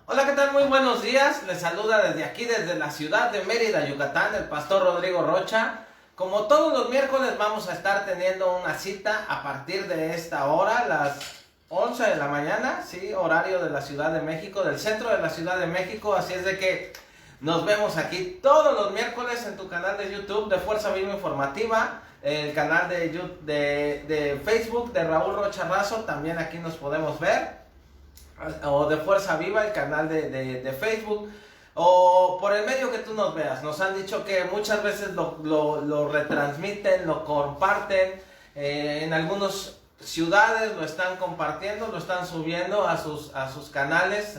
Hola, ¿qué tal? Muy buenos días. Les saluda desde aquí, desde la ciudad de Mérida, Yucatán, el pastor Rodrigo Rocha. Como todos los miércoles vamos a estar teniendo una cita a partir de esta hora, las 11 de la mañana, sí, horario de la Ciudad de México, del centro de la Ciudad de México. Así es de que nos vemos aquí todos los miércoles en tu canal de YouTube de Fuerza Viva Informativa, el canal de Facebook de Raúl Rocha Razo, también aquí nos podemos ver, o de Fuerza Viva, el canal de Facebook, o por el medio que tú nos veas. Nos han dicho que muchas veces lo retransmiten, lo comparten, en algunas ciudades lo están compartiendo, lo están subiendo a sus canales,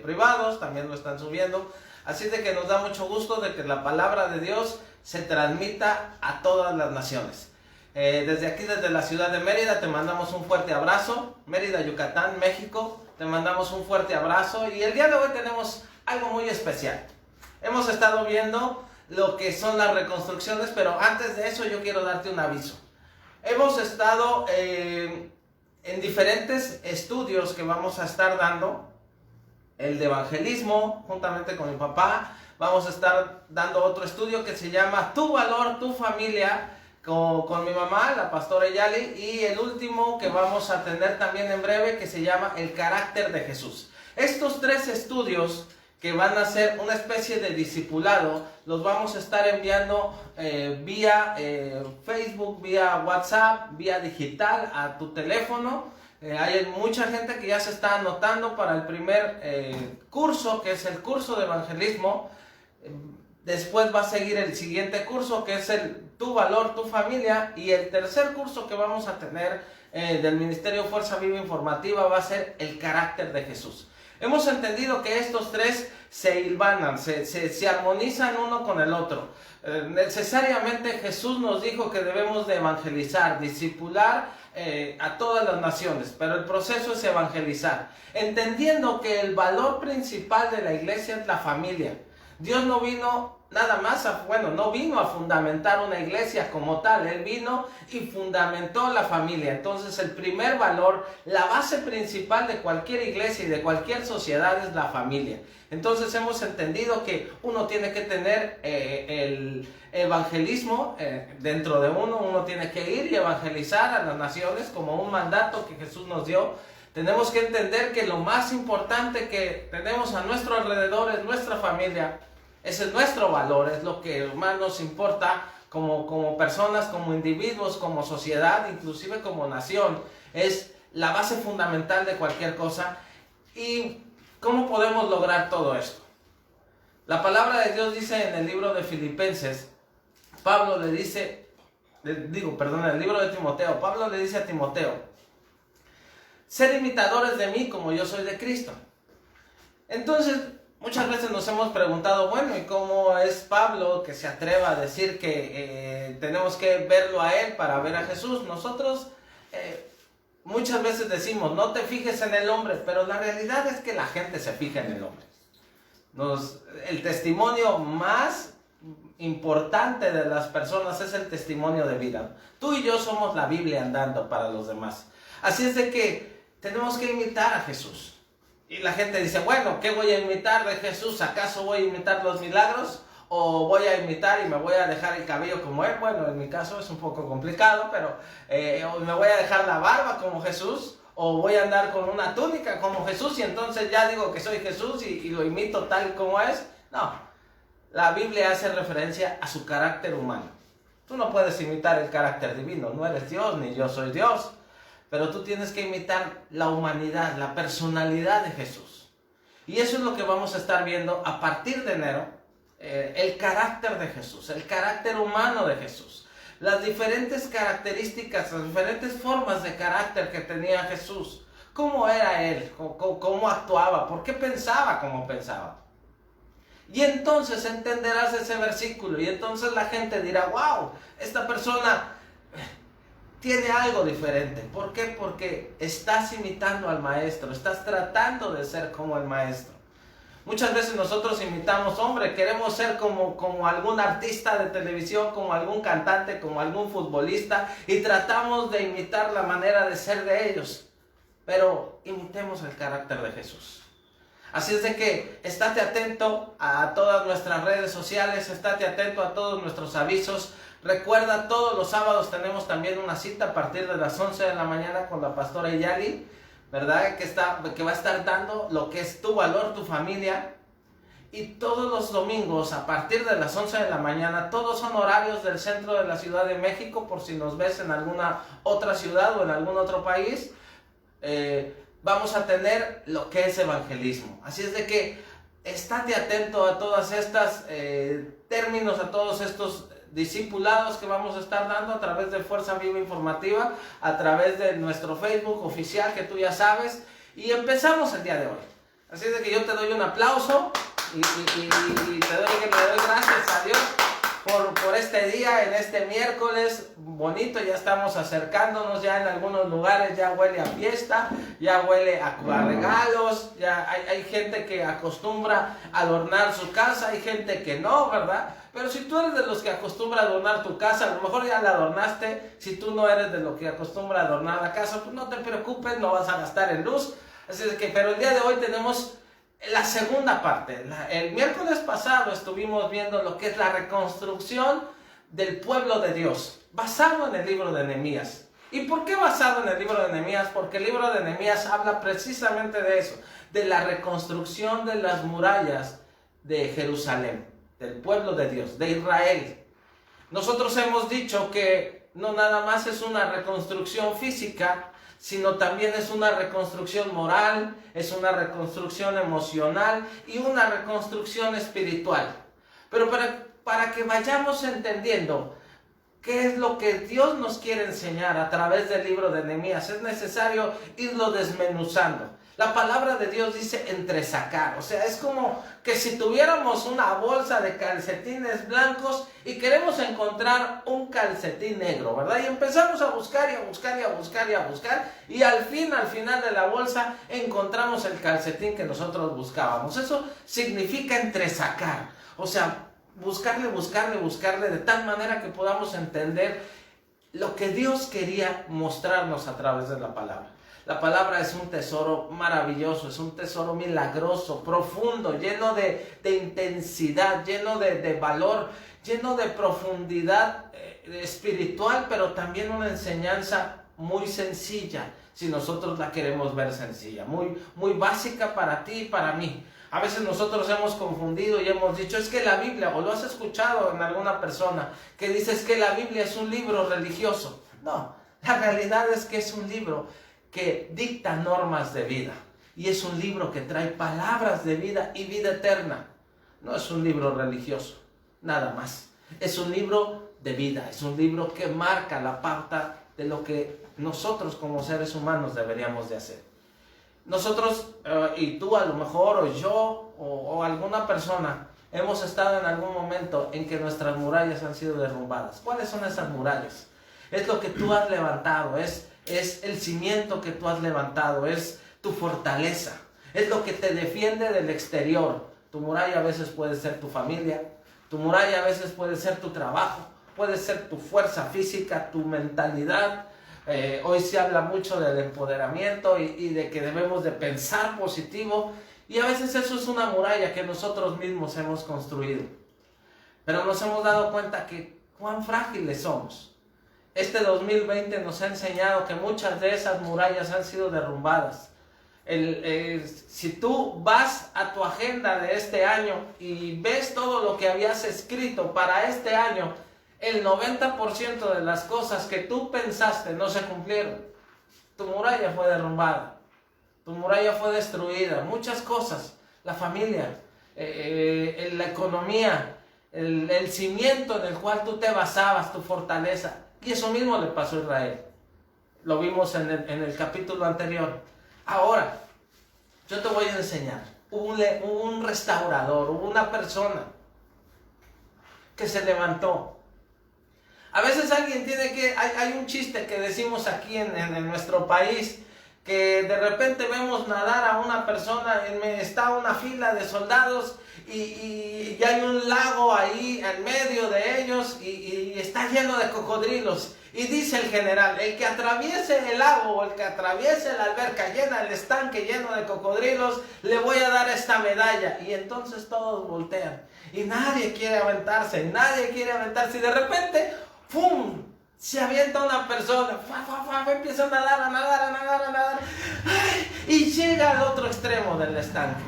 privados, también lo están subiendo. Así de que nos da mucho gusto de que la palabra de Dios se transmita a todas las naciones. Desde aquí, desde la ciudad de Mérida, te mandamos un fuerte abrazo. Mérida, Yucatán, México, te mandamos un fuerte abrazo. Y el día de hoy tenemos algo muy especial. Hemos estado viendo lo que son las reconstrucciones, pero antes de eso yo quiero darte un aviso. Hemos estado en diferentes estudios que vamos a estar dando. El de evangelismo, juntamente con mi papá. Vamos a estar dando otro estudio que se llama Tu Valor, Tu Familia, con mi mamá, la pastora Yali, y el último que vamos a tener también en breve, que se llama El Carácter de Jesús. Estos tres estudios, que van a ser una especie de discipulado, los vamos a estar enviando vía Facebook, vía WhatsApp, vía digital a tu teléfono. Hay mucha gente que ya se está anotando para el primer curso, que es el curso de evangelismo. Después va a seguir el siguiente curso, que es el Tu Valor, Tu Familia. Y el tercer curso que vamos a tener del Ministerio Fuerza Viva Informativa va a ser El Carácter de Jesús. Hemos entendido que estos tres se hilvanan, se armonizan uno con el otro. Necesariamente Jesús nos dijo que debemos de evangelizar, discipular a todas las naciones, pero el proceso es evangelizar, entendiendo que el valor principal de la iglesia es la familia. Dios no vino nada más no vino a fundamentar una iglesia como tal, Él vino y fundamentó la familia. Entonces el primer valor, la base principal de cualquier iglesia y de cualquier sociedad es la familia. Entonces hemos entendido que uno tiene que tener el evangelismo dentro de uno tiene que ir y evangelizar a las naciones como un mandato que Jesús nos dio. Tenemos que entender que lo más importante que tenemos a nuestro alrededor es nuestra familia. Ese es nuestro valor, es lo que más nos importa como personas, como individuos, como sociedad, inclusive como nación. Es la base fundamental de cualquier cosa. ¿Y cómo podemos lograr todo esto? La palabra de Dios dice en el libro de Filipenses, el libro de Timoteo, Pablo le dice a Timoteo: ser imitadores de mí como yo soy de Cristo. Entonces, muchas veces nos hemos preguntado, bueno, ¿y cómo es Pablo que se atreva a decir que tenemos que verlo a él para ver a Jesús? Nosotros muchas veces decimos, no te fijes en el hombre, pero la realidad es que la gente se fija en el hombre. El testimonio más importante de las personas es el testimonio de vida. Tú y yo somos la Biblia andando para los demás. Así es de que tenemos que imitar a Jesús. Y la gente dice, bueno, ¿qué voy a imitar de Jesús? ¿Acaso voy a imitar los milagros? ¿O voy a imitar y me voy a dejar el cabello como él? Bueno, en mi caso es un poco complicado, pero me voy a dejar la barba como Jesús, o voy a andar con una túnica como Jesús y entonces ya digo que soy Jesús y lo imito tal como es. No, la Biblia hace referencia a su carácter humano. Tú no puedes imitar el carácter divino, no eres Dios ni yo soy Dios. Pero tú tienes que imitar la humanidad, la personalidad de Jesús. Y eso es lo que vamos a estar viendo a partir de enero. El carácter de Jesús, el carácter humano de Jesús. Las diferentes características, las diferentes formas de carácter que tenía Jesús. ¿Cómo era Él? ¿Cómo actuaba? ¿Por qué pensaba como pensaba? Y entonces entenderás ese versículo. Y entonces la gente dirá, wow, esta persona tiene algo diferente. ¿Por qué? Porque estás imitando al maestro, estás tratando de ser como el maestro. Muchas veces nosotros imitamos, queremos ser como algún artista de televisión, como algún cantante, como algún futbolista, y tratamos de imitar la manera de ser de ellos. Pero imitemos el carácter de Jesús. Así es de que estate atento a todas nuestras redes sociales, estate atento a todos nuestros avisos. Recuerda, todos los sábados tenemos también una cita a partir de las 11 de la mañana con la pastora Iyali, ¿verdad? Que va a estar dando lo que es tu valor, tu familia. Y todos los domingos a partir de las 11 de la mañana, todos son horarios del centro de la Ciudad de México, por si nos ves en alguna otra ciudad o en algún otro país, vamos a tener lo que es evangelismo. Así es de que estate atento a todas estas términos, a todos estos discipulados que vamos a estar dando a través de Fuerza Viva Informativa, a través de nuestro Facebook oficial que tú ya sabes, y empezamos el día de hoy. Así es de que yo te doy un aplauso y le doy gracias a Dios por este día, en este miércoles bonito. Ya estamos acercándonos, ya en algunos lugares ya huele a fiesta, ya huele a regalos, ya hay gente que acostumbra a adornar su casa, hay gente que no, ¿verdad? Pero si tú eres de los que acostumbra a adornar tu casa, a lo mejor ya la adornaste. Si tú no eres de los que acostumbra a adornar la casa, pues no te preocupes, no vas a gastar en luz. Así es que, pero el día de hoy tenemos la segunda parte. El miércoles pasado estuvimos viendo lo que es la reconstrucción del pueblo de Dios, basado en el libro de Nehemías. ¿Y por qué basado en el libro de Nehemías? Porque el libro de Nehemías habla precisamente de eso, de la reconstrucción de las murallas de Jerusalén, del pueblo de Dios, de Israel. Nosotros hemos dicho que no nada más es una reconstrucción física, sino también es una reconstrucción moral, es una reconstrucción emocional y una reconstrucción espiritual. Pero para que vayamos entendiendo qué es lo que Dios nos quiere enseñar a través del libro de Nehemías, es necesario irlo desmenuzando. La palabra de Dios dice entresacar, o sea, es como que si tuviéramos una bolsa de calcetines blancos y queremos encontrar un calcetín negro, ¿verdad? Y empezamos a buscar y a buscar y a buscar y a buscar, y al final de la bolsa encontramos el calcetín que nosotros buscábamos. Eso significa entresacar, o sea, buscarle de tal manera que podamos entender lo que Dios quería mostrarnos a través de la palabra. La palabra es un tesoro maravilloso, es un tesoro milagroso, profundo, lleno de intensidad, lleno de valor, lleno de profundidad espiritual, pero también una enseñanza muy sencilla, si nosotros la queremos ver sencilla, muy básica para ti y para mí. A veces nosotros hemos confundido y hemos dicho, es que la Biblia, o lo has escuchado en alguna persona, que dice es que la Biblia es un libro religioso. No, la realidad es que es un libro que dicta normas de vida, y es un libro que trae palabras de vida y vida eterna. No es un libro religioso, nada más. Es un libro de vida, es un libro que marca la pauta de lo que nosotros como seres humanos deberíamos de hacer. Nosotros, y tú a lo mejor, o yo, o alguna persona, hemos estado en algún momento en que nuestras murallas han sido derrumbadas. ¿Cuáles son esas murallas? Es lo que tú has levantado, es el cimiento que tú has levantado, es tu fortaleza, es lo que te defiende del exterior. Tu muralla a veces puede ser tu familia, tu muralla a veces puede ser tu trabajo, puede ser tu fuerza física, tu mentalidad. Hoy se habla mucho del empoderamiento y de que debemos de pensar positivo, y a veces eso es una muralla que nosotros mismos hemos construido. Pero nos hemos dado cuenta que cuán frágiles somos. Este 2020 nos ha enseñado que muchas de esas murallas han sido derrumbadas. Si tú vas a tu agenda de este año y ves todo lo que habías escrito para este año, el 90% de las cosas que tú pensaste no se cumplieron. Tu muralla fue derrumbada, tu muralla fue destruida, muchas cosas, la familia, la economía, el cimiento en el cual tú te basabas, tu fortaleza. Y eso mismo le pasó a Israel. Lo vimos en el capítulo anterior. Ahora, yo te voy a enseñar. Hubo un restaurador, hubo una persona que se levantó. A veces alguien hay un chiste que decimos aquí en nuestro país, que de repente vemos nadar a una persona, está una fila de soldados y hay un lago ahí en medio de ellos y está lleno de cocodrilos, Y dice el general, el que atraviese el lago o el que atraviese la alberca llena, el estanque lleno de cocodrilos, le voy a dar esta medalla. Y entonces todos voltean. Y nadie quiere aventarse, Y de repente, ¡pum! Se avienta una persona, empieza a nadar. ¡Ay! Y llega al otro extremo del estanque.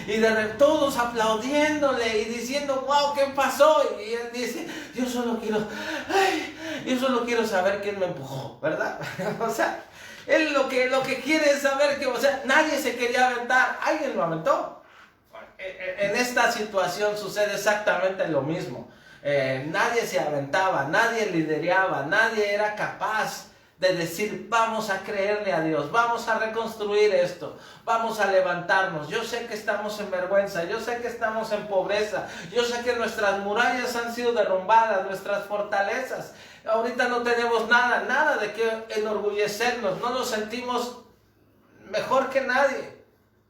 Y de repente todos aplaudiéndole y diciendo, wow, ¿qué pasó? Y él dice, yo solo quiero saber quién me empujó, ¿verdad? O sea, él lo que quiere es saber que, o sea, nadie se quería aventar, alguien lo aventó. En esta situación sucede exactamente lo mismo. Nadie se aventaba, nadie lideraba, nadie era capaz de decir, vamos a creerle a Dios, vamos a reconstruir esto, vamos a levantarnos. Yo sé que estamos en vergüenza, yo sé que estamos en pobreza, yo sé que nuestras murallas han sido derrumbadas, nuestras fortalezas. Ahorita no tenemos nada de qué enorgullecernos, no nos sentimos mejor que nadie.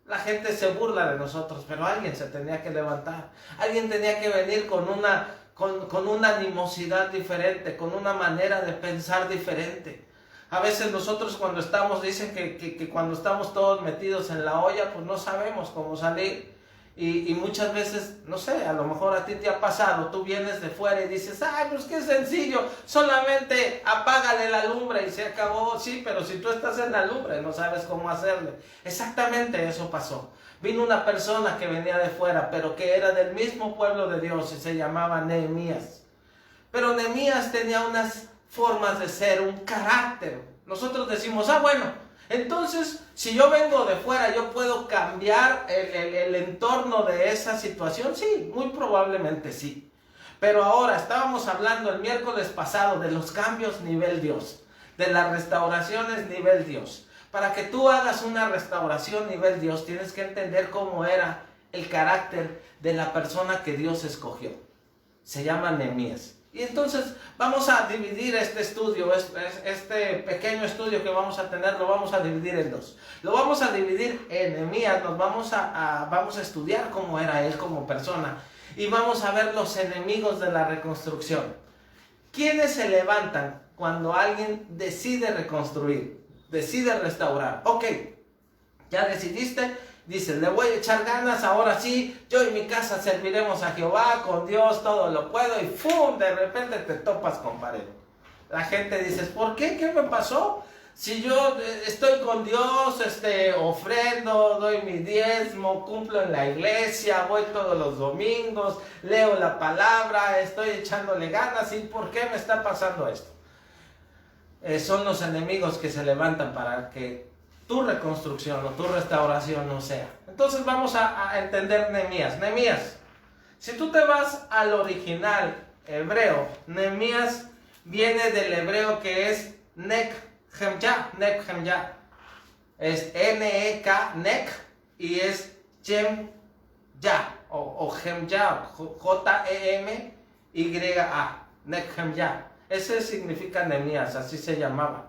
La gente se burla de nosotros, pero alguien se tenía que levantar, alguien tenía que venir con una animosidad diferente, con una manera de pensar diferente. A veces nosotros cuando estamos, dicen que cuando estamos todos metidos en la olla, pues no sabemos cómo salir. Y muchas veces, no sé, a lo mejor a ti te ha pasado, tú vienes de fuera y dices, ay, pues qué sencillo, solamente apágale la lumbre y se acabó. Sí, pero si tú estás en la lumbre, no sabes cómo hacerle. Exactamente eso pasó. Vino una persona que venía de fuera, pero que era del mismo pueblo de Dios y se llamaba Nehemías. Pero Nehemías tenía unas formas de ser, un carácter. Nosotros decimos, bueno, entonces si yo vengo de fuera, yo puedo cambiar el entorno de esa situación. Sí, muy probablemente sí. Pero ahora estábamos hablando el miércoles pasado de los cambios nivel Dios, de las restauraciones nivel Dios. Para que tú hagas una restauración nivel Dios, tienes que entender cómo era el carácter de la persona que Dios escogió. Se llama Nehemías. Y entonces vamos a dividir este estudio, este pequeño estudio que vamos a tener, lo vamos a dividir en dos. Lo vamos a dividir en Nehemías, vamos a estudiar cómo era él como persona. Y vamos a ver los enemigos de la reconstrucción. ¿Quiénes se levantan cuando alguien decide reconstruir, decide restaurar? Ok, ya decidiste. Dice, le voy a echar ganas, ahora sí, yo y mi casa serviremos a Jehová, con Dios todo lo puedo, y ¡fum! De repente te topas con pared. La gente dice, ¿por qué? ¿Qué me pasó? Si yo estoy con Dios, ofrendo, doy mi diezmo, cumplo en la iglesia, voy todos los domingos, leo la palabra, estoy echándole ganas, ¿y por qué me está pasando esto? Son los enemigos que se levantan para que tu reconstrucción o tu restauración no sea. Entonces vamos a entender Nehemías. Nehemías, si tú te vas al original hebreo, Nehemías viene del hebreo que es Nekhemya. Es N-E-K, Nek, y es Jem-Ya, o Jemya, J-E-M-Y-A, Nekhemya. Ese significa Nehemías, así se llamaba.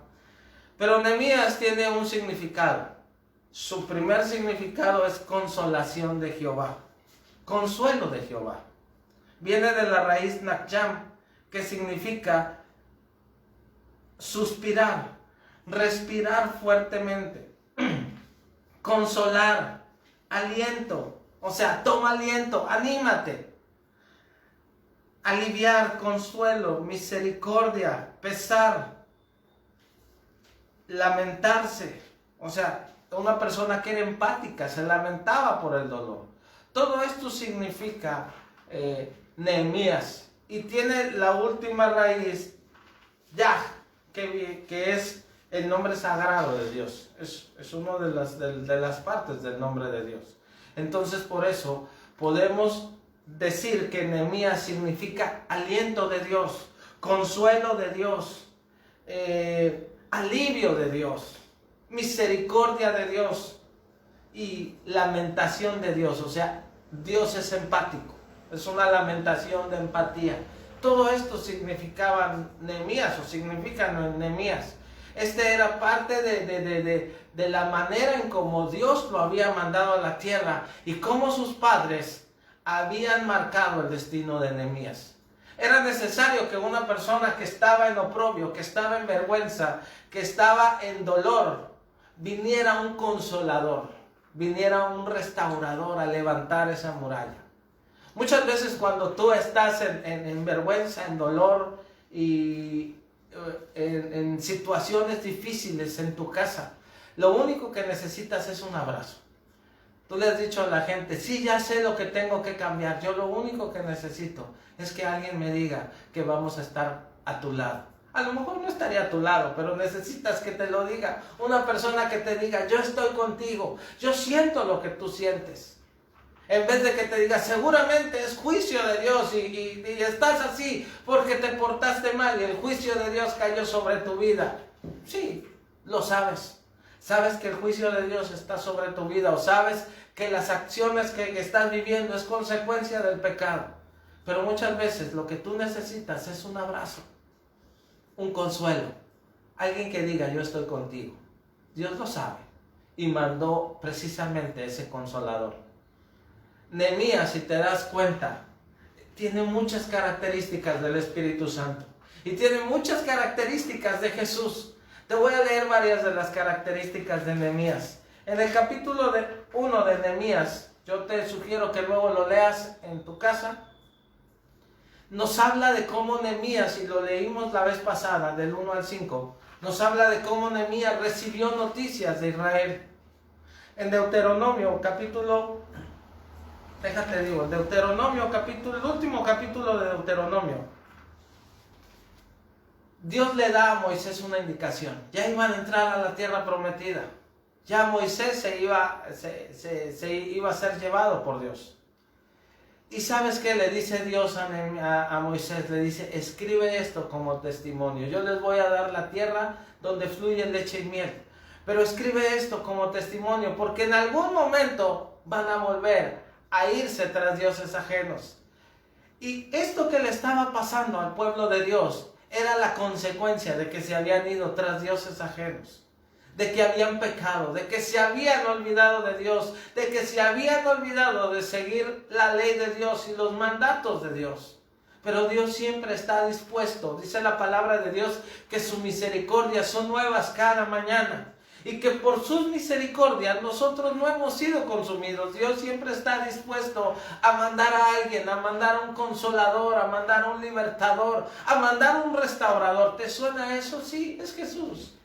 Pero Nehemías tiene un significado. Su primer significado es consolación de Jehová. Consuelo de Jehová. Viene de la raíz Nakjam, que significa suspirar, respirar fuertemente, consolar, aliento. O sea, toma aliento, anímate. Aliviar, consuelo, misericordia, pesar, lamentarse. O sea, una persona que era empática, se lamentaba por el dolor. Todo esto significa Nehemías. Y tiene la última raíz, Yah, que es el nombre sagrado de Dios. Es una de las partes del nombre de Dios. Entonces, por eso podemos decir que Nehemías significa aliento de Dios, consuelo de Dios, alivio de Dios, misericordia de Dios y lamentación de Dios. O sea, Dios es empático, es una lamentación de empatía. Todo esto significaba Nehemías, o significa Nehemías. Era parte de la manera en cómo Dios lo había mandado a la tierra y cómo sus padres habían marcado el destino de Nehemías. Era necesario que una persona que estaba en oprobio, que estaba en vergüenza, que estaba en dolor, viniera un consolador, viniera un restaurador a levantar esa muralla. Muchas veces cuando tú estás en vergüenza, en dolor y en situaciones difíciles en tu casa, lo único que necesitas es un abrazo. Tú le has dicho a la gente, sí, ya sé lo que tengo que cambiar, yo lo único que necesito es que alguien me diga que vamos a estar a tu lado. A lo mejor no estaría a tu lado, pero necesitas que te lo diga una persona que te diga, yo estoy contigo, yo siento lo que tú sientes. En vez de que te diga, seguramente es juicio de Dios y estás así porque te portaste mal y el juicio de Dios cayó sobre tu vida. Sí, lo sabes. Sabes que el juicio de Dios está sobre tu vida, o sabes que las acciones que estás viviendo es consecuencia del pecado. Pero muchas veces lo que tú necesitas es un abrazo, un consuelo, alguien que diga, yo estoy contigo. Dios lo sabe y mandó precisamente ese consolador. Nehemías, si te das cuenta, tiene muchas características del Espíritu Santo y tiene muchas características de Jesús. Te voy a leer varias de las características de Nehemías. En el capítulo 1 de Nehemías, yo te sugiero que luego lo leas en tu casa, nos habla de cómo Nehemías, y lo leímos la vez pasada, del 1 al 5, nos habla de cómo Nehemías recibió noticias de Israel. En Deuteronomio, el último capítulo de Deuteronomio, Dios le da a Moisés una indicación. Ya iban a entrar a la tierra prometida. Ya Moisés se iba a ser llevado por Dios. ¿Y sabes qué le dice Dios a Moisés? Le dice, escribe esto como testimonio. Yo les voy a dar la tierra donde fluye leche y miel. Pero escribe esto como testimonio, porque en algún momento van a volver a irse tras dioses ajenos. Y esto que le estaba pasando al pueblo de Dios era la consecuencia de que se habían ido tras dioses ajenos, de que habían pecado, de que se habían olvidado de Dios, de que se habían olvidado de seguir la ley de Dios y los mandatos de Dios. Pero Dios siempre está dispuesto, dice la palabra de Dios, que sus misericordias son nuevas cada mañana. Y que por sus misericordias nosotros no hemos sido consumidos. Dios siempre está dispuesto a mandar a alguien, a mandar a un consolador, a mandar a un libertador, a mandar a un restaurador. ¿Te suena eso? Sí, es Jesús.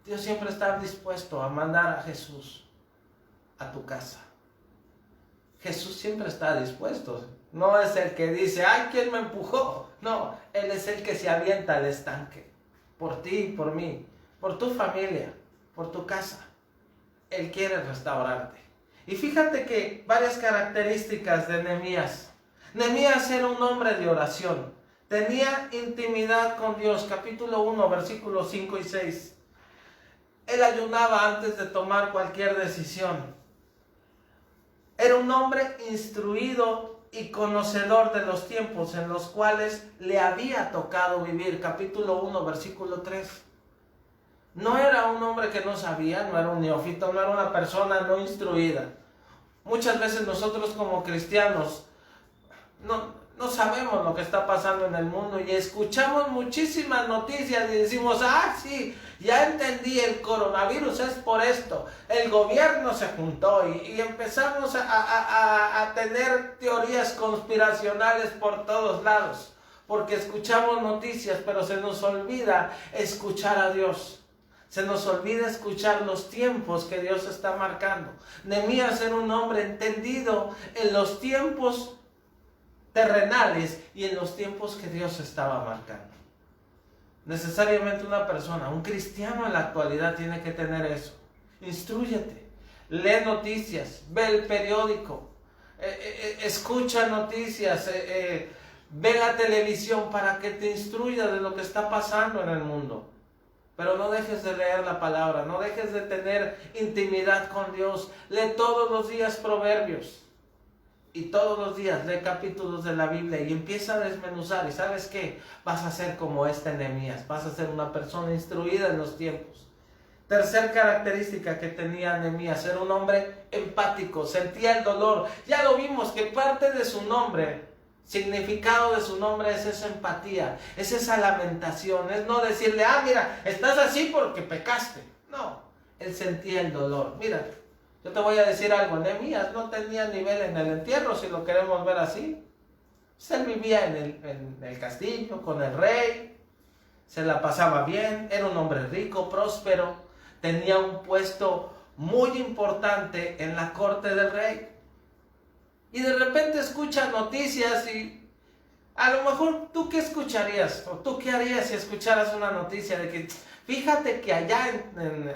Dios siempre está dispuesto a mandar a Jesús a tu casa. Jesús siempre está dispuesto. No es el que dice, ay, ¿quién me empujó? No, Él es el que se avienta al estanque. Por ti, por mí, por tu familia, por tu casa. Él quiere restaurarte. Y fíjate que varias características de Nehemías. Nehemías era un hombre de oración. Tenía intimidad con Dios. Capítulo 1, versículos 5 y 6. Él ayunaba antes de tomar cualquier decisión. Era un hombre instruido y conocedor de los tiempos en los cuales le había tocado vivir. Capítulo 1, versículo 3. No era un hombre que no sabía, no era un neófito, no era una persona no instruida. Muchas veces nosotros como cristianos no sabemos lo que está pasando en el mundo y escuchamos muchísimas noticias y decimos, ah, sí, ya entendí, el coronavirus es por esto, el gobierno se juntó y empezamos a tener teorías conspiracionales por todos lados, porque escuchamos noticias, pero se nos olvida escuchar a Dios. Se nos olvida escuchar los tiempos que Dios está marcando. Nehemías era un hombre entendido en los tiempos terrenales y en los tiempos que Dios estaba marcando. Necesariamente una persona, un cristiano en la actualidad tiene que tener eso. Instrúyete, lee noticias, ve el periódico, escucha noticias, ve la televisión para que te instruya de lo que está pasando en el mundo. Pero no dejes de leer la palabra, no dejes de tener intimidad con Dios. Lee todos los días Proverbios y todos los días lee capítulos de la Biblia y empieza a desmenuzar. ¿Y sabes qué? Vas a ser como este Nehemías, vas a ser una persona instruida en los tiempos. Tercer característica que tenía Nehemías, era un hombre empático, sentía el dolor. Ya lo vimos que parte de su nombre Significado de su nombre es esa empatía, es esa lamentación, es no decirle, ah, mira, estás así porque pecaste. No, él sentía el dolor. Mira, yo te voy a decir algo, Nehemías no tenía nivel en el entierro, si lo queremos ver así. Pues él vivía en el castillo, con el rey, se la pasaba bien, era un hombre rico, próspero, tenía un puesto muy importante en la corte del rey. Y de repente escucha noticias y a lo mejor tú qué escucharías o tú qué harías si escucharas una noticia de que fíjate que allá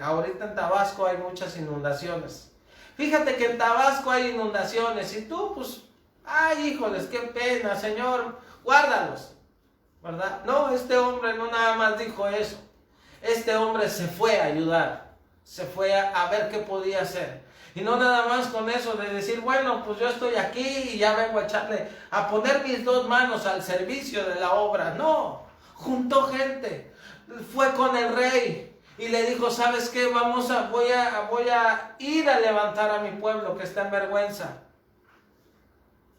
ahorita en Tabasco hay muchas inundaciones. Fíjate que en Tabasco hay inundaciones y tú pues, ay híjoles, qué pena, Señor, guárdalos, ¿verdad? No, este hombre no nada más dijo eso. Este hombre se fue a ayudar, se fue a ver qué podía hacer. Y no nada más con eso de decir, bueno, pues yo estoy aquí y ya vengo a poner mis dos manos al servicio de la obra. No, juntó gente, fue con el rey y le dijo, ¿sabes qué? Voy a ir a levantar a mi pueblo que está en vergüenza.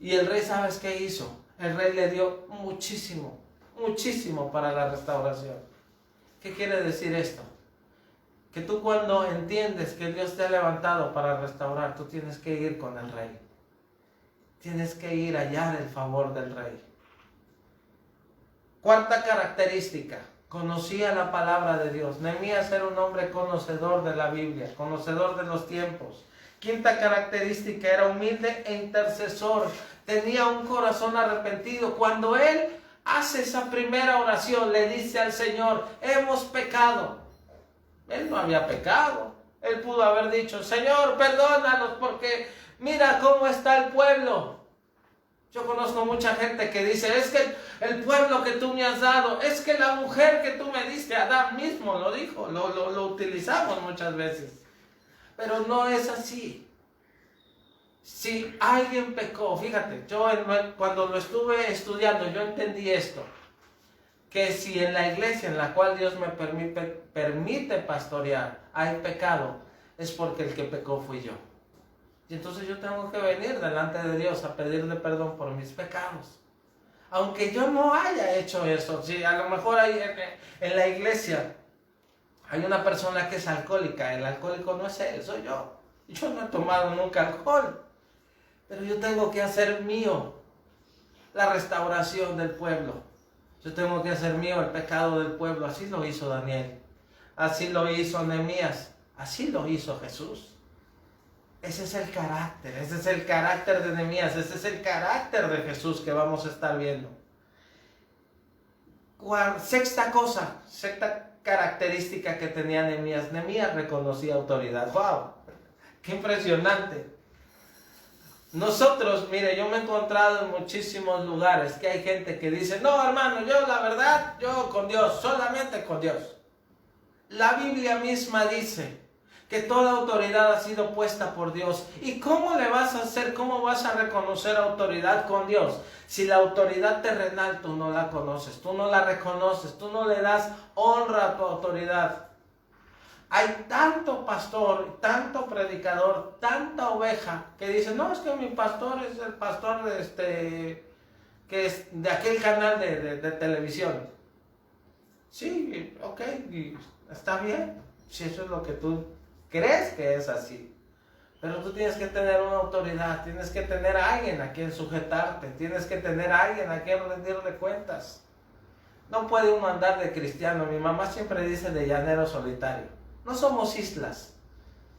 Y el rey, ¿sabes qué hizo? El rey le dio muchísimo, muchísimo para la restauración. ¿Qué quiere decir esto? Que tú cuando entiendes que Dios te ha levantado para restaurar, tú tienes que ir con el rey. Tienes que ir a hallar el favor del rey. Cuarta característica, conocía la palabra de Dios. Nehemías era un hombre conocedor de la Biblia, conocedor de los tiempos. Quinta característica, era humilde e intercesor. Tenía un corazón arrepentido. Cuando él hace esa primera oración, le dice al Señor, hemos pecado. Él no había pecado. Él pudo haber dicho, Señor, perdónanos porque mira cómo está el pueblo. Yo conozco mucha gente que dice, es que el pueblo que tú me has dado, es que la mujer que tú me diste, Adán mismo lo dijo, lo utilizamos muchas veces. Pero no es así. Si alguien pecó, fíjate, yo cuando lo estuve estudiando, yo entendí esto. Que si en la iglesia en la cual Dios me permite pastorear hay pecado, es porque el que pecó fui yo. Y entonces yo tengo que venir delante de Dios a pedirle perdón por mis pecados. Aunque yo no haya hecho eso, si a lo mejor en la iglesia hay una persona que es alcohólica, el alcohólico no es él, soy yo. Yo no he tomado nunca alcohol, pero yo tengo que hacer mío la restauración del pueblo. Yo tengo que hacer mío el pecado del pueblo. Así lo hizo Daniel. Así lo hizo Nehemías. Así lo hizo Jesús. Ese es el carácter. Ese es el carácter de Nehemías. Ese es el carácter de Jesús que vamos a estar viendo. Sexta característica que tenía Nehemías. Nehemías reconocía autoridad. ¡Wow! ¡Qué impresionante! Nosotros, mire, yo me he encontrado en muchísimos lugares que hay gente que dice, no hermano, yo la verdad, yo con Dios, solamente con Dios. La Biblia misma dice que toda autoridad ha sido puesta por Dios. ¿Y cómo le vas a hacer, cómo vas a reconocer autoridad con Dios? Si la autoridad terrenal tú no la conoces, tú no la reconoces, tú no le das honra a tu autoridad. Hay tanto pastor, tanto predicador, tanta oveja que dice, no, es que mi pastor es el pastor que es de aquel canal de televisión. Sí, ok, y está bien, si eso es lo que tú crees que es así. Pero tú tienes que tener una autoridad, tienes que tener a alguien a quien sujetarte, tienes que tener a alguien a quien rendirle cuentas. No puede uno andar de cristiano, mi mamá siempre dice de llanero solitario. No somos islas,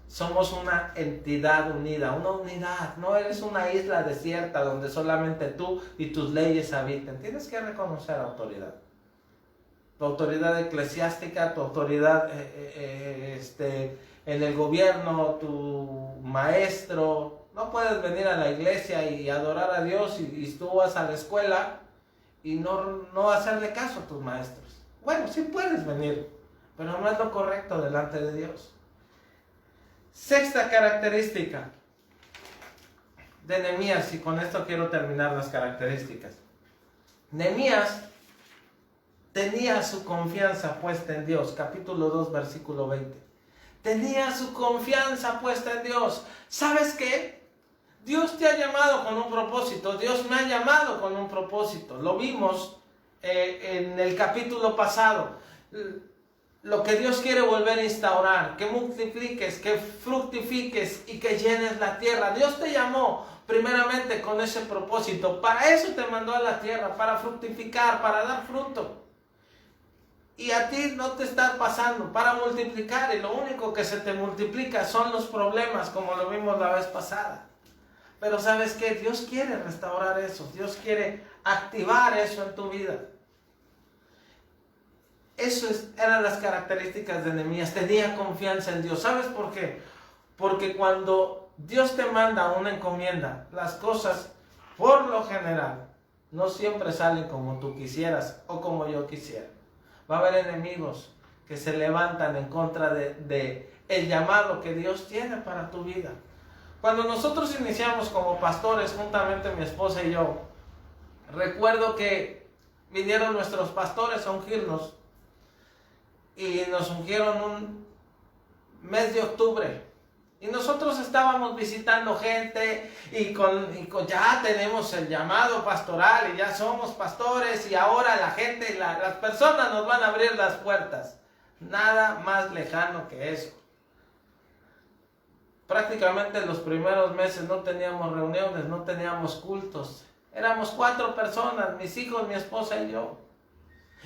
somos una entidad unida, una unidad. No eres una isla desierta donde solamente tú y tus leyes habiten. Tienes que reconocer autoridad. Tu autoridad eclesiástica, tu autoridad en el gobierno, tu maestro. No puedes venir a la iglesia y adorar a Dios y tú vas a la escuela y no hacerle caso a tus maestros. Bueno, sí puedes venir, pero no es lo correcto delante de Dios. Sexta característica de Nehemías, y con esto quiero terminar las características. Nehemías tenía su confianza puesta en Dios, capítulo 2, versículo 20. Tenía su confianza puesta en Dios. ¿Sabes qué? Dios te ha llamado con un propósito, Dios me ha llamado con un propósito. Lo vimos en el capítulo pasado. Lo que Dios quiere volver a instaurar, que multipliques, que fructifiques y que llenes la tierra. Dios te llamó primeramente con ese propósito. Para eso te mandó a la tierra, para fructificar, para dar fruto. Y a ti no te está pasando para multiplicar, y lo único que se te multiplica son los problemas, como lo vimos la vez pasada. Pero ¿sabes qué? Dios quiere restaurar eso, Dios quiere activar eso en tu vida. Eran las características de Nehemías, tenía confianza en Dios. ¿Sabes por qué? Porque cuando Dios te manda una encomienda, las cosas, por lo general, no siempre salen como tú quisieras o como yo quisiera. Va a haber enemigos que se levantan en contra de el llamado que Dios tiene para tu vida. Cuando nosotros iniciamos como pastores, juntamente mi esposa y yo, recuerdo que vinieron nuestros pastores a ungirnos y nos ungieron un mes de octubre. Y nosotros estábamos visitando gente y ya tenemos el llamado pastoral y ya somos pastores y ahora la gente, las personas nos van a abrir las puertas. Nada más lejano que eso. Prácticamente los primeros meses no teníamos reuniones, no teníamos cultos. Éramos 4 personas, mis hijos, mi esposa y yo.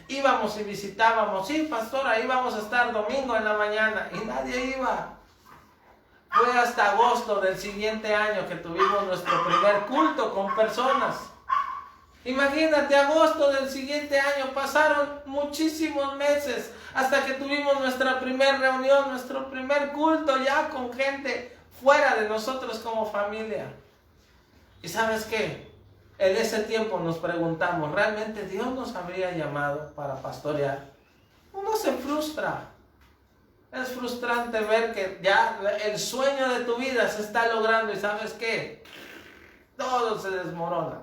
Íbamos y visitábamos, sí, pastor, ahí vamos a estar domingo en la mañana, y nadie iba. Fue hasta agosto del siguiente año que tuvimos nuestro primer culto con personas. Imagínate, agosto del siguiente año, pasaron muchísimos meses hasta que tuvimos nuestra primera reunión, nuestro primer culto ya con gente fuera de nosotros como familia. ¿Y sabes qué? En ese tiempo nos preguntamos, ¿realmente Dios nos habría llamado para pastorear? Uno se frustra. Es frustrante ver que ya el sueño de tu vida se está logrando y ¿sabes qué? Todo se desmorona,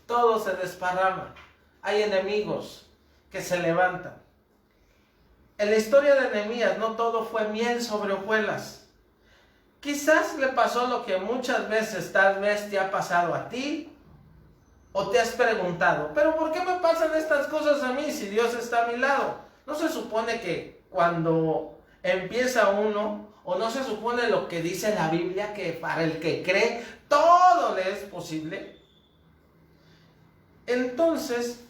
todo se desparrama. Hay enemigos que se levantan. En la historia de Nehemías no todo fue miel sobre hojuelas. Quizás le pasó lo que muchas veces tal vez te ha pasado a ti, o te has preguntado, ¿pero por qué me pasan estas cosas a mí si Dios está a mi lado? ¿No se supone que cuando empieza uno, o no se supone lo que dice la Biblia, que para el que cree todo le es posible? Entonces,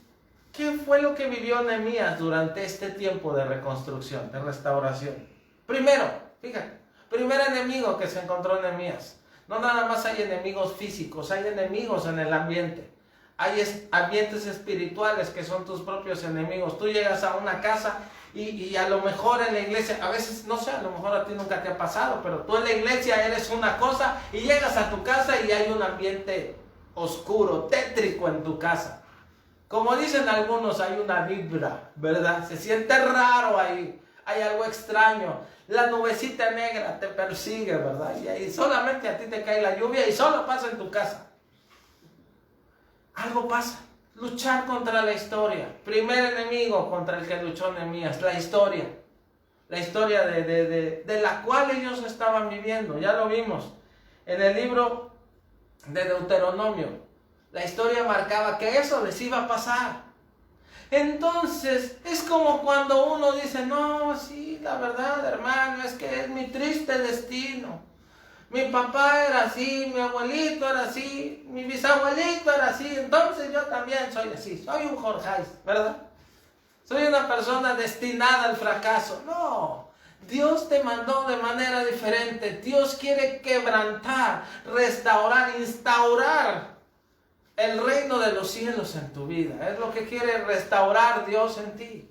¿qué fue lo que vivió Nehemías durante este tiempo de reconstrucción, de restauración? Primero, fíjate, primer enemigo que se encontró Nehemías. No nada más hay enemigos físicos, hay enemigos en el ambiente. Hay ambientes espirituales que son tus propios enemigos. Tú llegas a una casa y a lo mejor en la iglesia, a veces, no sé, a lo mejor a ti nunca te ha pasado, pero tú en la iglesia eres una cosa y llegas a tu casa y hay un ambiente oscuro, tétrico en tu casa. Como dicen algunos, hay una vibra, ¿verdad? Se siente raro ahí, hay algo extraño. La nubecita negra te persigue, ¿verdad? Y ahí solamente a ti te cae la lluvia y solo pasa en tu casa. Algo pasa. Luchar contra la historia. Primer enemigo contra el que luchó Nehemías, la historia. La historia de la cual ellos estaban viviendo. Ya lo vimos en el libro de Deuteronomio. La historia marcaba que eso les iba a pasar. Entonces, es como cuando uno dice, no, sí, la verdad, hermano, es que es mi triste destino. Mi papá era así, mi abuelito era así, mi bisabuelito era así, entonces yo también soy así, soy un Jorge, ¿verdad? Soy una persona destinada al fracaso. No, Dios te mandó de manera diferente. Dios quiere quebrantar, restaurar, instaurar el reino de los cielos en tu vida. Es lo que quiere restaurar Dios en ti.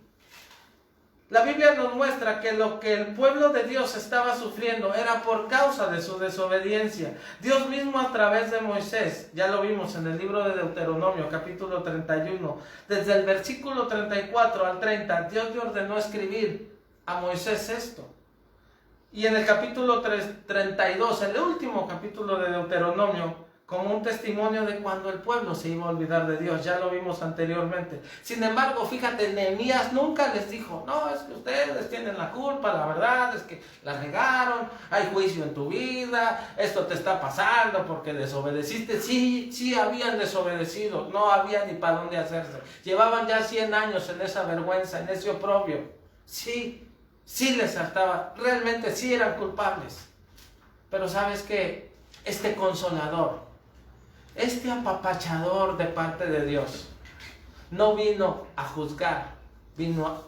La Biblia nos muestra que lo que el pueblo de Dios estaba sufriendo era por causa de su desobediencia. Dios mismo a través de Moisés, ya lo vimos en el libro de Deuteronomio, capítulo 31, desde el versículo 34 al 30, Dios le ordenó escribir a Moisés esto. Y en el capítulo 32, el último capítulo de Deuteronomio, como un testimonio de cuando el pueblo se iba a olvidar de Dios. Ya lo vimos anteriormente. Sin embargo, fíjate, Nehemías nunca les dijo, no, es que ustedes tienen la culpa, la verdad es que la regaron, hay juicio en tu vida, esto te está pasando porque desobedeciste. Sí habían desobedecido, no había ni para dónde hacerse. Llevaban ya 100 años en esa vergüenza, en ese oprobio. Sí les saltaba, realmente sí eran culpables. Pero ¿sabes qué? Este consolador, este apapachador de parte de Dios, no vino a juzgar, vino a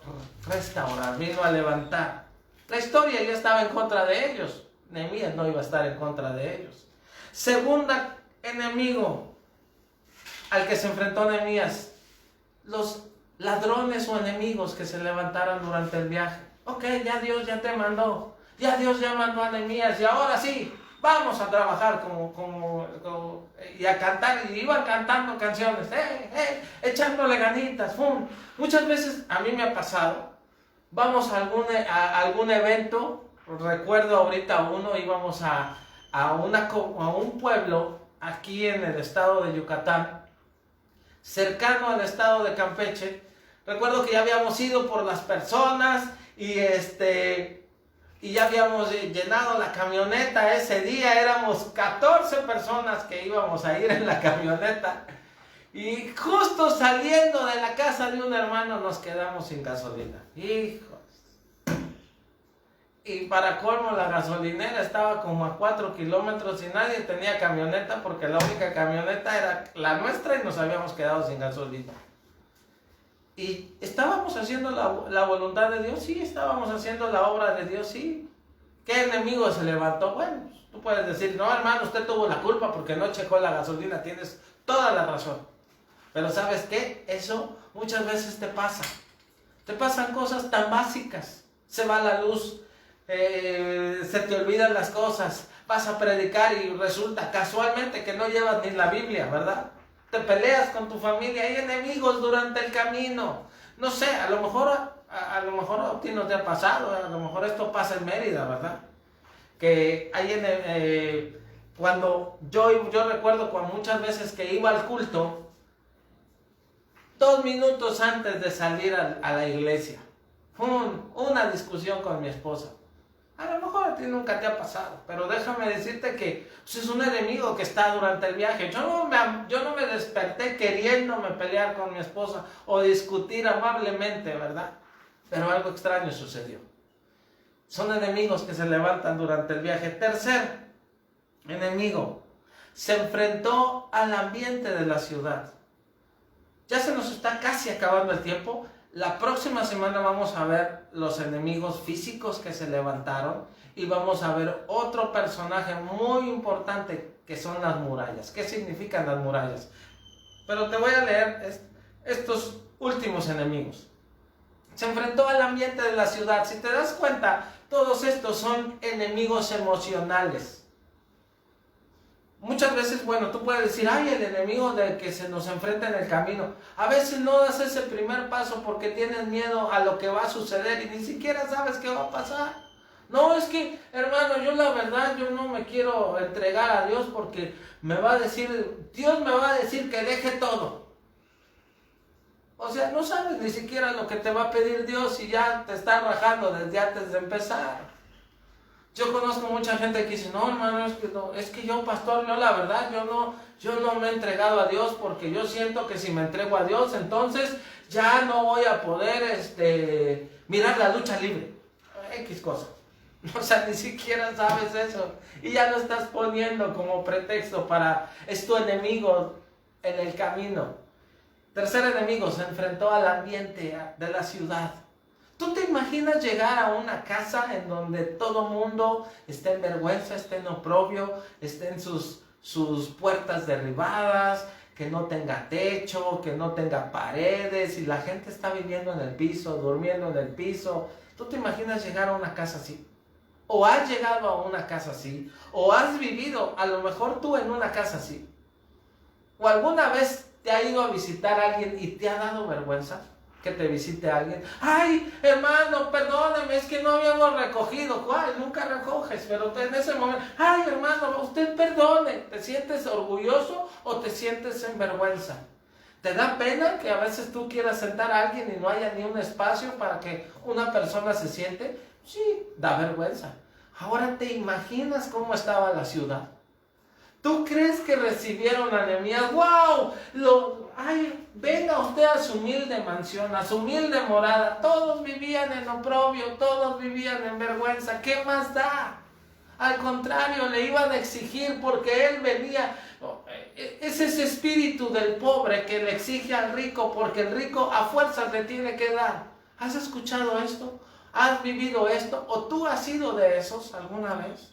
restaurar, vino a levantar. La historia ya estaba en contra de ellos. Nehemías no iba a estar en contra de ellos. Segunda enemigo al que se enfrentó Nehemías, los ladrones o enemigos que se levantaron durante el viaje. Ok, ya Dios ya te mandó, ya Dios ya mandó a Nehemías y ahora sí, vamos a trabajar y a cantar, y iban cantando canciones, echándole ganitas, ¡pum! Muchas veces a mí me ha pasado, vamos a algún evento, recuerdo ahorita íbamos a un pueblo aquí en el estado de Yucatán, cercano al estado de Campeche. Recuerdo que ya habíamos ido por las personas y ya habíamos llenado la camioneta ese día. Éramos 14 personas que íbamos a ir en la camioneta. Y justo saliendo de la casa de un hermano nos quedamos sin gasolina. Hijos. Y para colmo la gasolinera estaba como a 4 kilómetros y nadie tenía camioneta porque la única camioneta era la nuestra y nos habíamos quedado sin gasolina. Y estábamos haciendo la voluntad de Dios, sí, estábamos haciendo la obra de Dios, sí. ¿Qué enemigo se levantó? Bueno, tú puedes decir, no hermano, usted tuvo la culpa porque no checó la gasolina, tienes toda la razón. Pero ¿sabes qué? Eso muchas veces te pasa. Te pasan cosas tan básicas. Se va la luz, se te olvidan las cosas, vas a predicar y resulta casualmente que no llevas ni la Biblia, ¿verdad? Te peleas con tu familia, hay enemigos durante el camino. No sé, a lo mejor a ti no te ha pasado, a lo mejor esto pasa en Mérida, ¿verdad? Que hay cuando yo recuerdo cuando muchas veces que iba al culto, 2 minutos antes de salir a la iglesia, una discusión con mi esposa. A lo mejor a ti nunca te ha pasado, pero déjame decirte que es un enemigo que está durante el viaje. Yo no me desperté queriéndome pelear con mi esposa o discutir amablemente, ¿verdad? Pero algo extraño sucedió. Son enemigos que se levantan durante el viaje. Tercer enemigo, se enfrentó al ambiente de la ciudad. Ya se nos está casi acabando el tiempo. La próxima semana vamos a ver los enemigos físicos que se levantaron y vamos a ver otro personaje muy importante que son las murallas. ¿Qué significan las murallas? Pero te voy a leer estos últimos enemigos. Se enfrentó al ambiente de la ciudad. Si te das cuenta, todos estos son enemigos emocionales. Muchas veces, bueno, tú puedes decir, ay, el enemigo del que se nos enfrenta en el camino. A veces no das ese primer paso porque tienes miedo a lo que va a suceder y ni siquiera sabes qué va a pasar. No, es que, hermano, yo la verdad, yo no me quiero entregar a Dios porque Dios me va a decir que deje todo. O sea, no sabes ni siquiera lo que te va a pedir Dios y ya te está rajando desde antes de empezar. Yo conozco mucha gente que dice, no hermano, es que yo pastor, yo la verdad, yo no me he entregado a Dios porque yo siento que si me entrego a Dios, entonces ya no voy a poder mirar la lucha libre. X cosa. O sea, ni siquiera sabes eso. Y ya lo estás poniendo como pretexto es tu enemigo en el camino. Tercer enemigo, se enfrentó al ambiente de la ciudad. ¿Tú te imaginas llegar a una casa en donde todo mundo esté en vergüenza, esté en oprobio, estén sus puertas derribadas, que no tenga techo, que no tenga paredes y la gente está viviendo en el piso, durmiendo en el piso? ¿Tú te imaginas llegar a una casa así? ¿O has llegado a una casa así? ¿O has vivido a lo mejor tú en una casa así? ¿O alguna vez te ha ido a visitar a alguien y te ha dado vergüenza? que te visite alguien. Ay, hermano, perdóneme, es que no habíamos recogido. ¿Cuál? Nunca recoges, pero en ese momento, ay, hermano, usted perdone. ¿Te sientes orgulloso o te sientes en vergüenza? ¿Te da pena que a veces tú quieras sentar a alguien y no haya ni un espacio para que una persona se siente? Sí, da vergüenza. Ahora te imaginas cómo estaba la ciudad. ¿Tú crees que recibieron a Nehemías? ¡Wow! Ay, venga usted a su humilde mansión, a su humilde morada. Todos vivían en oprobio, todos vivían en vergüenza. ¿Qué más da? Al contrario, le iban a exigir porque él venía. Es ese espíritu del pobre que le exige al rico porque el rico a fuerzas le tiene que dar. ¿Has escuchado esto? ¿Has vivido esto? ¿O tú has sido de esos alguna vez?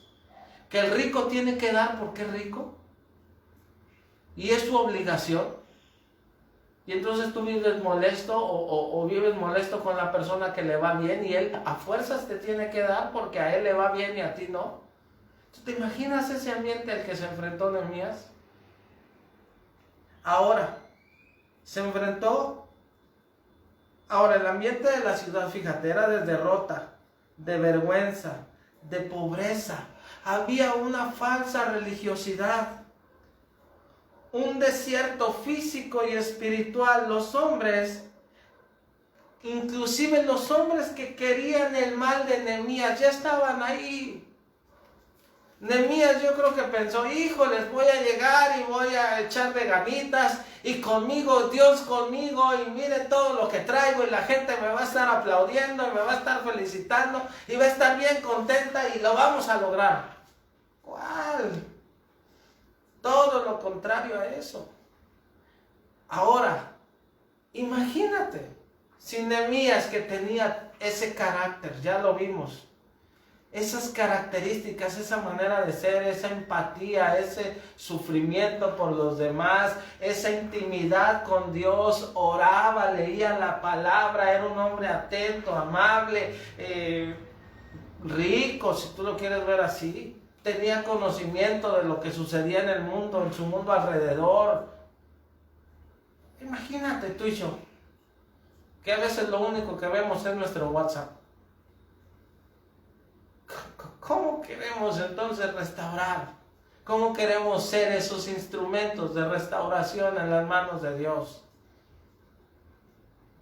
Que el rico tiene que dar porque es rico. Y es su obligación. Y entonces tú vives molesto o vives molesto con la persona que le va bien y él a fuerzas te tiene que dar porque a él le va bien y a ti no. ¿Te imaginas ese ambiente al que se enfrentó Nehemías? Ahora, se enfrentó. Ahora, el ambiente de la ciudad, fíjate, era de derrota, de vergüenza, de pobreza. Había una falsa religiosidad, un desierto físico y espiritual. Los hombres, inclusive los hombres que querían el mal de Nehemías, ya estaban ahí. Nehemías yo creo que pensó, híjoles, voy a llegar y voy a echarle ganitas y conmigo, Dios conmigo, y mire todo lo que traigo y la gente me va a estar aplaudiendo y me va a estar felicitando y va a estar bien contenta y lo vamos a lograr. ¿Cuál? Todo lo contrario a eso. Ahora, imagínate, si Nehemías que tenía ese carácter, ya lo vimos, esas características, esa manera de ser, esa empatía, ese sufrimiento por los demás, esa intimidad con Dios, oraba, leía la palabra, era un hombre atento, amable, rico, si tú lo quieres ver así, tenía conocimiento de lo que sucedía en el mundo, en su mundo alrededor. Imagínate tú y yo, que a veces lo único que vemos es nuestro WhatsApp. ¿Cómo queremos entonces restaurar? ¿Cómo queremos ser esos instrumentos de restauración en las manos de Dios?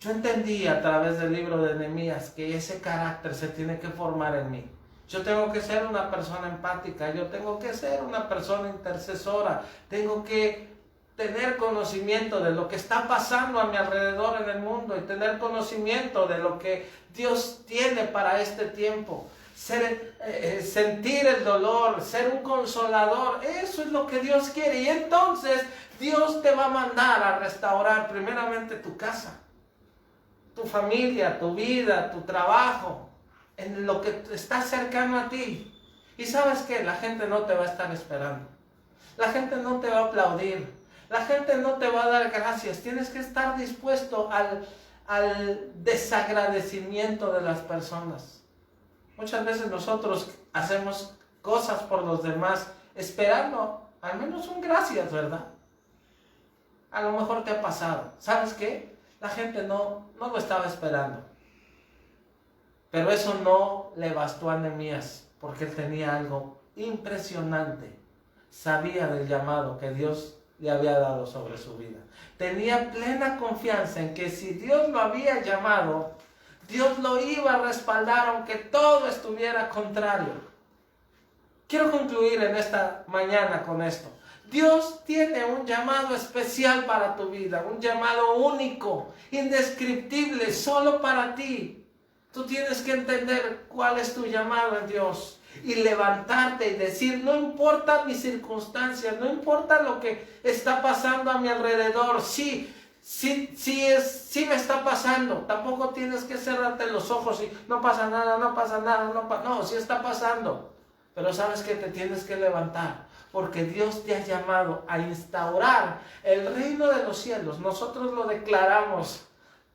Yo entendí a través del libro de Nehemías que ese carácter se tiene que formar en mí. Yo tengo que ser una persona empática, yo tengo que ser una persona intercesora, tengo que tener conocimiento de lo que está pasando a mi alrededor en el mundo y tener conocimiento de lo que Dios tiene para este tiempo. Sentir el dolor, ser un consolador, eso es lo que Dios quiere. Y entonces Dios te va a mandar a restaurar primeramente tu casa, tu familia, tu vida, tu trabajo, en lo que está cercano a ti. Y ¿sabes qué? La gente no te va a estar esperando, la gente no te va a aplaudir, la gente no te va a dar gracias. Tienes que estar dispuesto al desagradecimiento de las personas. Muchas veces nosotros hacemos cosas por los demás esperando al menos un gracias, ¿verdad? A lo mejor te ha pasado. ¿Sabes qué? La gente no lo estaba esperando. Pero eso no le bastó a Nehemías, porque él tenía algo impresionante. Sabía del llamado que Dios le había dado sobre su vida. Tenía plena confianza en que si Dios lo había llamado, Dios lo iba a respaldar aunque todo estuviera contrario. Quiero concluir en esta mañana con esto. Dios tiene un llamado especial para tu vida, un llamado único, indescriptible, solo para ti. Tú tienes que entender cuál es tu llamado en Dios y levantarte y decir, no importa mis circunstancias, no importa lo que está pasando a mi alrededor, sí me está pasando. Tampoco tienes que cerrarte los ojos y no pasa nada, no, sí está pasando. Pero sabes que te tienes que levantar, porque Dios te ha llamado a instaurar el reino de los cielos. Nosotros lo declaramos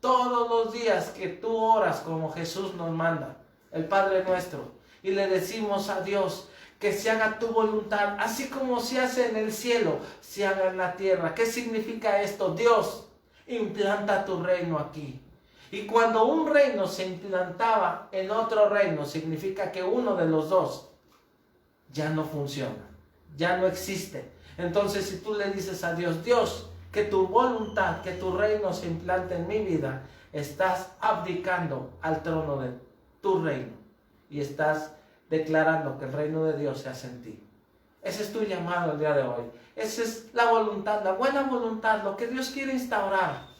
todos los días que tú oras como Jesús nos manda, el Padre nuestro, y le decimos a Dios que se haga tu voluntad, así como se hace en el cielo, se haga en la tierra. ¿Qué significa esto? Dios, implanta tu reino aquí. Y cuando un reino se implantaba en otro reino, significa que uno de los dos ya no funciona, ya no existe. Entonces, si tú le dices a Dios, Dios, que tu voluntad, que tu reino se implante en mi vida, estás abdicando al trono de tu reino y estás declarando que el reino de Dios se hace en ti. Ese es tu llamado el día de hoy. Esa es la voluntad, la buena voluntad, lo que Dios quiere instaurar.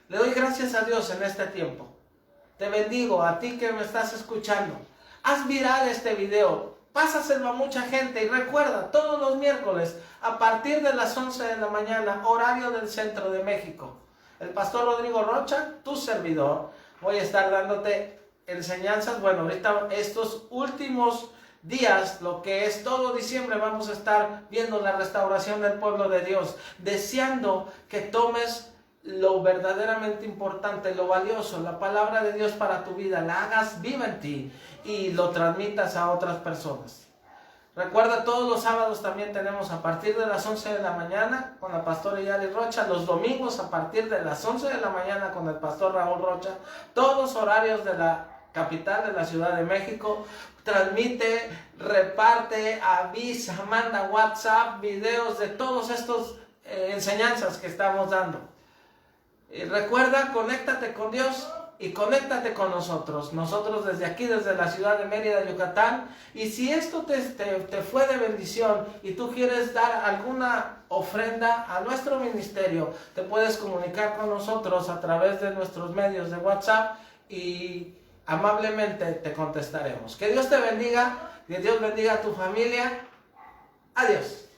Le doy gracias a Dios en este tiempo. Te bendigo a ti que me estás escuchando. Haz viral este video. Pásaselo a mucha gente y recuerda, todos los miércoles a partir de las 11 de la mañana, horario del centro de México. El pastor Rodrigo Rocha, tu servidor, voy a estar dándote enseñanzas. Bueno, ahorita estos últimos días, lo que es todo diciembre, vamos a estar viendo la restauración del pueblo de Dios, deseando que tomes lo verdaderamente importante, lo valioso, la palabra de Dios para tu vida, la hagas viva en ti y lo transmitas a otras personas. Recuerda, todos los sábados también tenemos a partir de las 11 de la mañana con la pastora Yali Rocha, los domingos a partir de las 11 de la mañana con el pastor Raúl Rocha, todos horarios de la capital de la Ciudad de México. Transmite, reparte, avisa, manda WhatsApp, videos de todos estos enseñanzas que estamos dando. Y recuerda, conéctate con Dios y conéctate con nosotros. Nosotros desde aquí, desde la ciudad de Mérida, Yucatán. Y si esto te fue de bendición y tú quieres dar alguna ofrenda a nuestro ministerio, te puedes comunicar con nosotros a través de nuestros medios de WhatsApp y amablemente te contestaremos. Que Dios te bendiga, que Dios bendiga a tu familia. Adiós.